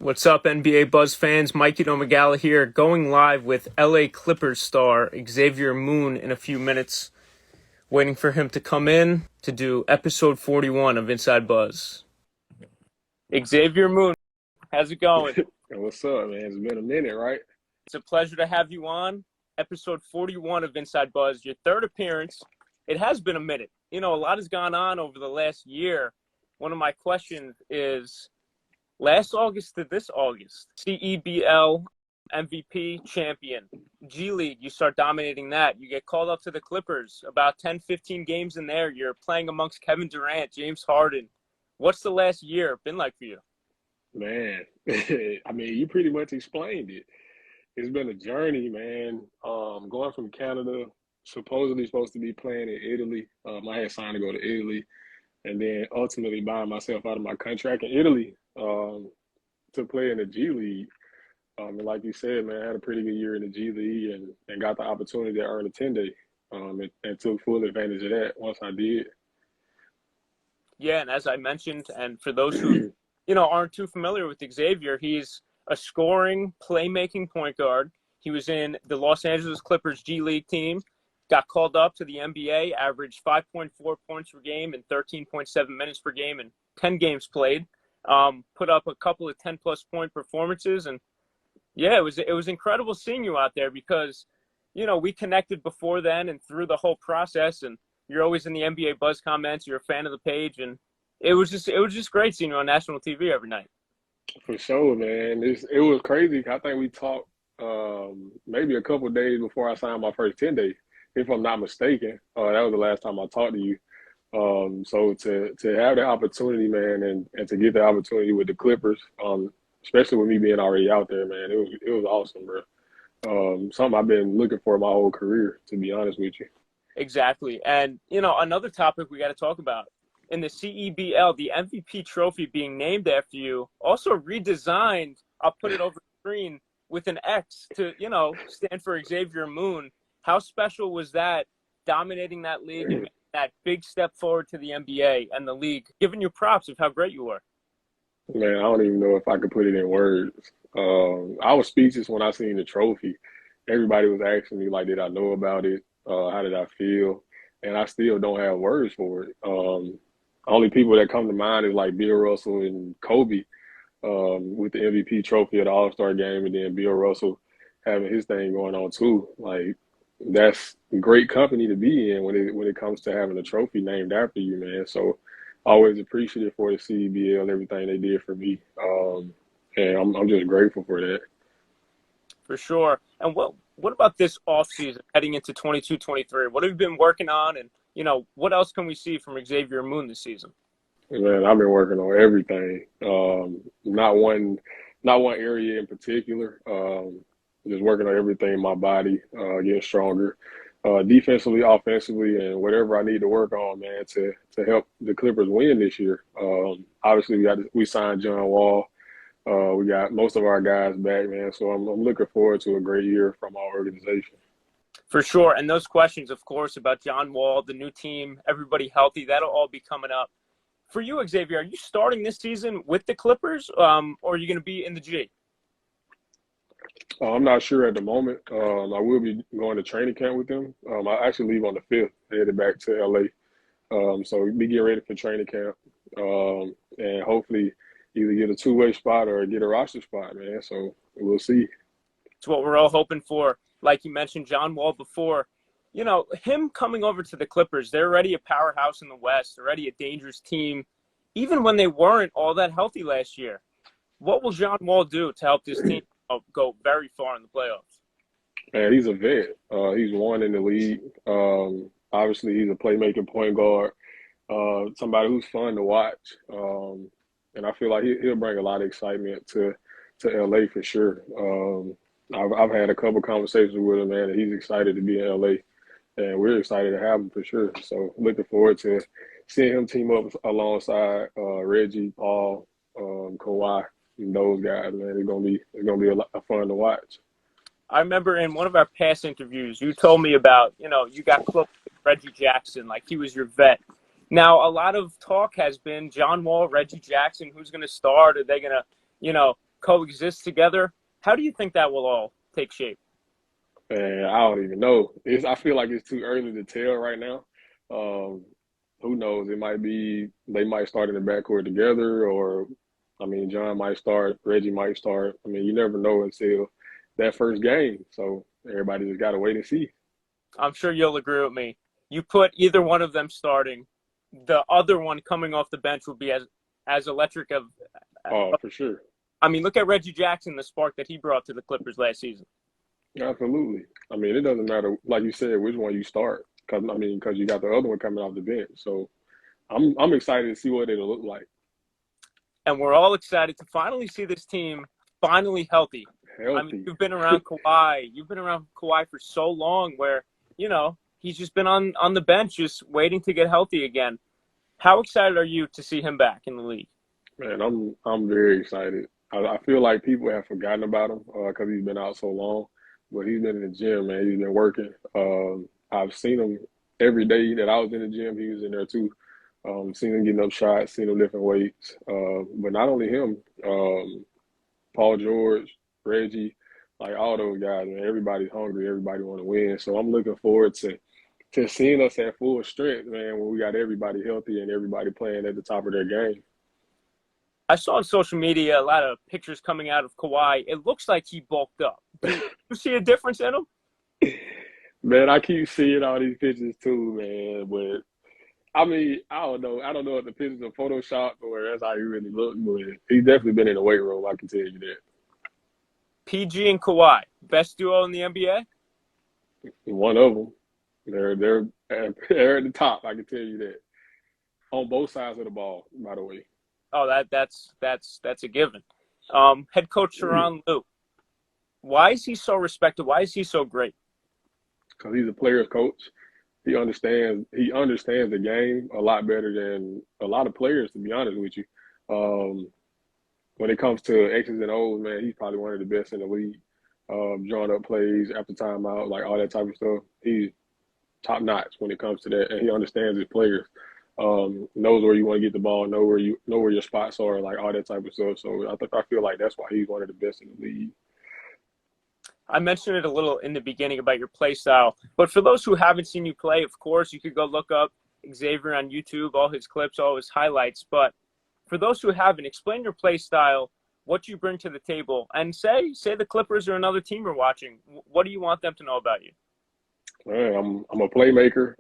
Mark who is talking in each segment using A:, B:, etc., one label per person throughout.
A: What's up, NBA Buzz fans? Mikey Domagala here, going live with LA Clippers star Xavier Moon in a few minutes. Waiting for him to come in to do episode 41 of Inside Buzz. Xavier Moon, how's it going?
B: What's up, man? It's been a minute, right?
A: It's a pleasure to have you on. Episode 41 of Inside Buzz, your third appearance. It has been a minute. You know, a lot has gone on over the last year. One of my questions is, last August to this August, CEBL MVP champion, G League, you start dominating that. You get called up to the Clippers, about 10, 15 games in there. You're playing amongst Kevin Durant, James Harden. What's the last year been like for you?
B: Man, I mean, you pretty much explained it. It's been a journey, man. Going from Canada, supposedly supposed to be playing in Italy. I had signed to go to Italy, and then ultimately buying myself out of my contract in Italy to play in the G League. And like you said, man, I had a pretty good year in the G League and got the opportunity to earn a 10-day and took full advantage of that once I did.
A: Yeah, and as I mentioned, and for those who aren't too familiar with Xavier, he's a scoring, playmaking point guard. He was in the Los Angeles Clippers G League team, got called up to the NBA, averaged 5.4 points per game and 13.7 minutes per game in 10 games played. Put up a couple of 10-plus point performances, and yeah, it was incredible seeing you out there because, we connected before then and through the whole process, and you're always in the NBA Buzz comments. You're a fan of the page, and it was just great seeing you on national TV every night.
B: For sure, man. It was crazy. I think we talked maybe a couple of days before I signed my first 10-day, if I'm not mistaken. That was the last time I talked to you. So to have the opportunity, man, and to get the opportunity with the Clippers, especially with me being already out there, man, it was awesome, bro. Something I've been looking for my whole career, to be honest with you.
A: Exactly. And, another topic we got to talk about. In the CEBL, the MVP trophy being named after you, also redesigned, I'll put it over the screen, with an X to, stand for Xavier Moon. How special was that, dominating that league and making that big step forward to the NBA and the league, giving you props of how great you were?
B: Man, I don't even know if I could put it in words. I was speechless when I seen the trophy. Everybody was asking me, like, did I know about it? How did I feel? And I still don't have words for it. Only people that come to mind is like Bill Russell and Kobe with the MVP trophy at the All-Star game, and then Bill Russell having his thing going on too. Like, that's great company to be in when it comes to having a trophy named after you, man. So always appreciative for the CBL, everything they did for me. And I'm just grateful for that.
A: For sure. And what about this offseason heading into 22-23? What have you been working on? And, what else can we see from Xavier Moon this season?
B: Man, I've been working on everything. Not one area in particular. Just working on everything in my body, getting stronger, defensively, offensively, and whatever I need to work on, man, to help the Clippers win this year. Obviously, we signed John Wall. We got most of our guys back, man. So I'm looking forward to a great year from our organization.
A: For sure. And those questions, of course, about John Wall, the new team, everybody healthy, that'll all be coming up. For you, Xavier, are you starting this season with the Clippers or are you going to be in the G?
B: I'm not sure at the moment. I will be going to training camp with them. I actually leave on the 5th, headed back to LA. So we'll be getting ready for training camp and hopefully either get a two-way spot or get a roster spot, man. So we'll see.
A: It's what we're all hoping for. Like you mentioned, John Wall before, him coming over to the Clippers, they're already a powerhouse in the West, already a dangerous team, even when they weren't all that healthy last year. What will John Wall do to help this team go very far in the playoffs?
B: Man, he's a vet. He's won in the league. Obviously, he's a playmaking point guard, somebody who's fun to watch. And I feel like he'll bring a lot of excitement to LA for sure. I've had a couple conversations with him, man, and he's excited to be in LA, and we're excited to have him for sure. So looking forward to seeing him team up alongside Reggie, Paul, Kawhi, and those guys, man. It's gonna be a lot of fun to watch.
A: I remember in one of our past interviews, you told me about, you got close with Reggie Jackson, like he was your vet. Now, a lot of talk has been John Wall, Reggie Jackson, who's going to start? Are they going to, coexist together. How do you think that will all take shape?
B: And I don't even know. I feel like it's too early to tell right now. Um, who knows? It might be they might start in the backcourt together, or I mean, John might start, Reggie might start. I mean, you never know until that first game. So everybody just got to wait and see.
A: I'm sure you'll agree with me. You put either one of them starting, the other one coming off the bench would be as electric of.
B: Oh, for sure.
A: I mean, look at Reggie Jackson, the spark that he brought to the Clippers last season.
B: Absolutely. I mean, it doesn't matter, like you said, which one you start, because you got the other one coming off the bench. So I'm excited to see what it'll look like.
A: And we're all excited to finally see this team finally healthy. I mean, you've been around Kawhi. You've been around Kawhi for so long where, he's just been on the bench just waiting to get healthy again. How excited are you to see him back in the league?
B: Man, I'm very excited. I feel like people have forgotten about him because he's been out so long. But he's been in the gym, man. He's been working. I've seen him every day that I was in the gym. He was in there too. Seen him getting up shots, seen him lifting weights. But not only him, Paul George, Reggie, like all those guys, man. Everybody's hungry. Everybody want to win. So I'm looking forward to seeing us at full strength, man, when we got everybody healthy and everybody playing at the top of their game.
A: I saw on social media a lot of pictures coming out of Kawhi. It looks like he bulked up. Do you see a difference in him?
B: Man, I keep seeing all these pictures too, man. But I mean, I don't know. I don't know if the pictures are photoshopped or that's how he really looks. But he's definitely been in the weight room. I can tell you that.
A: PG and Kawhi, best duo in the NBA.
B: One of them. They're at the top. I can tell you that. On both sides of the ball, by the way.
A: Oh, that's a given. Head coach Tyronn Lue. Why is he so respected? Why is he so great?
B: Because he's a player's coach. He understands the game a lot better than a lot of players, to be honest with you. When it comes to X's and O's, man, he's probably one of the best in the league. Drawing up plays after timeout, like all that type of stuff. He's top notch when it comes to that, and he understands his players. Knows where you want to get the ball, know where your spots are, like all that type of stuff. So I feel like that's why he's one of the best in the league.
A: I mentioned it a little in the beginning about your play style, but for those who haven't seen you play, of course, you could go look up Xavier on YouTube, all his clips, all his highlights. But for those who haven't, explain your play style, what you bring to the table, and say the Clippers or another team are watching. What do you want them to know about you?
B: Man, I'm a playmaker.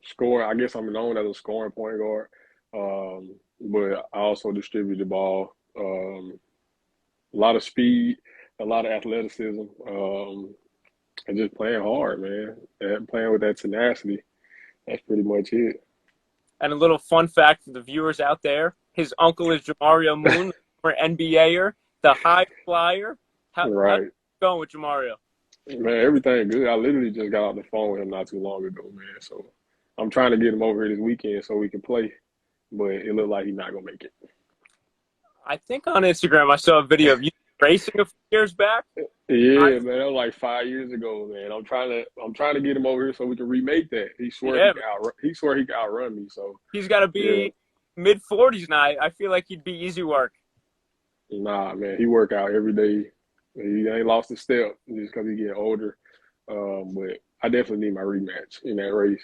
B: Scoring, I guess I'm known as a scoring point guard, but I also distribute the ball. A lot of speed, a lot of athleticism, and just playing hard, man. And playing with that tenacity. That's pretty much it.
A: And a little fun fact for the viewers out there: his uncle is Xavier Moon, former NBAer, the high flyer. How's it going with Jamario?
B: Man, everything good. I literally just got off the phone with him not too long ago, man. So I'm trying to get him over here this weekend so we can play, but it looked like he's not gonna make it.
A: I think on Instagram I saw a video of you racing a few years back.
B: Yeah, man, that was like 5 years ago, man. I'm trying to get him over here so we can remake that. He swore he can outrun me. So
A: he's got to be mid-40s now. I feel like he'd be easy work.
B: Nah, man, he work out every day. He ain't lost a step just because he getting older. But I definitely need my rematch in that race.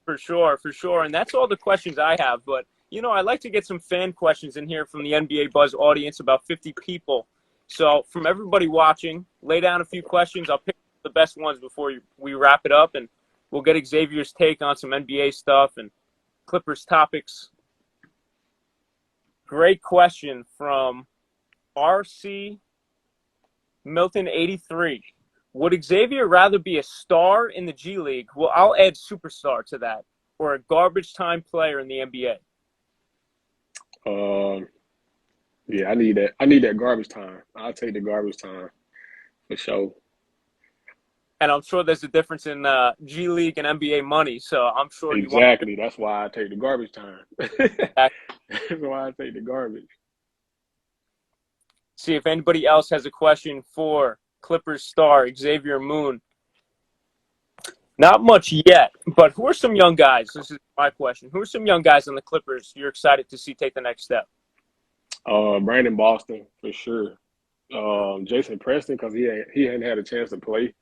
A: For sure. And that's all the questions I have. But, I'd like to get some fan questions in here from the NBA Buzz audience, about 50 people. So from everybody watching, lay down a few questions. I'll pick the best ones before we wrap it up, and we'll get Xavier's take on some NBA stuff and Clippers topics. Great question from RC Milton 83. Would Xavier rather be a star in the G League? Well, I'll add superstar to that, or a garbage time player in the NBA?
B: Yeah, I need that. I need that garbage time. I'll take the garbage time for sure.
A: And I'm sure there's a difference in G League and NBA money, so I'm sure
B: exactly. That's why I take the garbage time. That's why I take the garbage.
A: See if anybody else has a question for Clippers star Xavier Moon. Not much yet, but who are some young guys? This is my question. Who are some young guys on the Clippers you're excited to see take the next step?
B: Brandon Boston for sure. Jason Preston because he hadn't had a chance to play.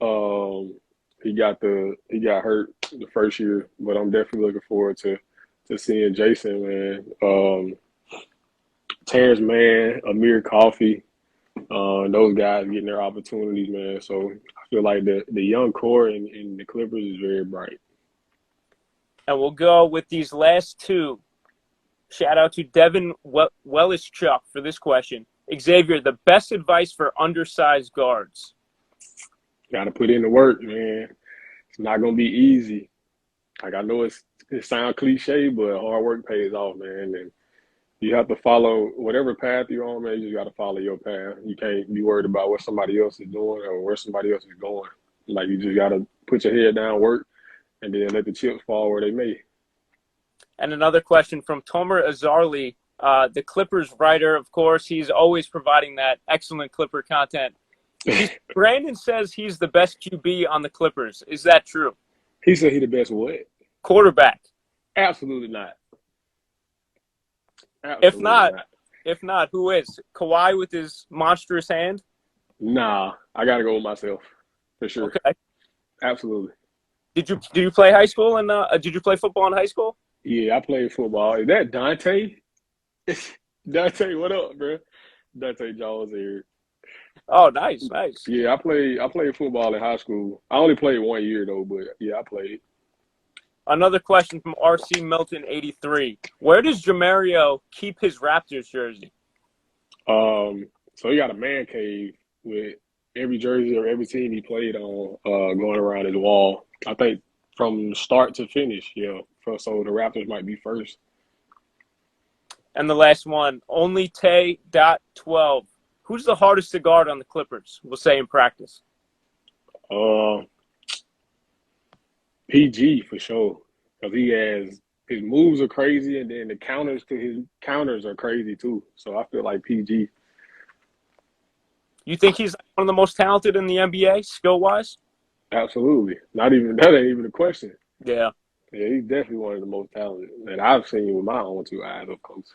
B: Um, he got hurt the first year, but I'm definitely looking forward to seeing Jason, man. Terrence Mann, Amir Coffey, those guys getting their opportunities, man. So I feel like the young core in the Clippers is very bright.
A: And we'll go with these last two. Shout out to Devin Wellischuk for this question. Xavier, the best advice for undersized guards?
B: Got to put in the work, man. It's not gonna be easy. Like I know it sounds cliche, but hard work pays off, man. And you have to follow whatever path you're on, man. You just got to follow your path. You can't be worried about what somebody else is doing or where somebody else is going. Like you just got to put your head down, work, and then let the chips fall where they may.
A: And another question from Tomer Azarli, the Clippers writer, of course. He's always providing that excellent Clipper content. Brandon says he's the best QB on the Clippers. Is that true?
B: He said he the best what?
A: Quarterback.
B: Absolutely not. Absolutely
A: If not, who is? Kawhi with his monstrous hand?
B: Nah, I got to go with myself for sure.
A: Okay.
B: Absolutely.
A: Did you play high school and did you play football in high school?
B: Yeah, I played football. Is that Dante? Dante, what up, bro? Dante Jaws here.
A: Oh, nice.
B: Yeah, I played football in high school. I only played 1 year though, but yeah, I played.
A: Another question from RC Milton 83. Where does Jamario keep his Raptors jersey?
B: So he got a man cave with every jersey or every team he played on going around his wall. I think from start to finish, yeah. So the Raptors might be first.
A: And the last one, only Tay.12. Who's the hardest to guard on the Clippers? We'll say in practice.
B: PG for sure, because his moves are crazy, and then the counters to his counters are crazy too. So I feel like PG.
A: You think he's one of the most talented in the NBA, skill-wise?
B: Absolutely. That ain't even a question.
A: Yeah.
B: Yeah, he's definitely one of the most talented that I've seen with my own two eyes, of course.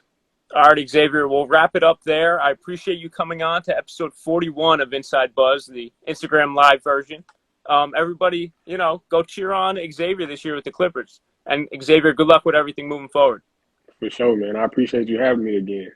A: All right, Xavier, we'll wrap it up there. I appreciate you coming on to episode 41 of Inside Buzz, the Instagram live version. Everybody, go cheer on Xavier this year with the Clippers. And Xavier, good luck with everything moving forward.
B: For sure, man. I appreciate you having me again.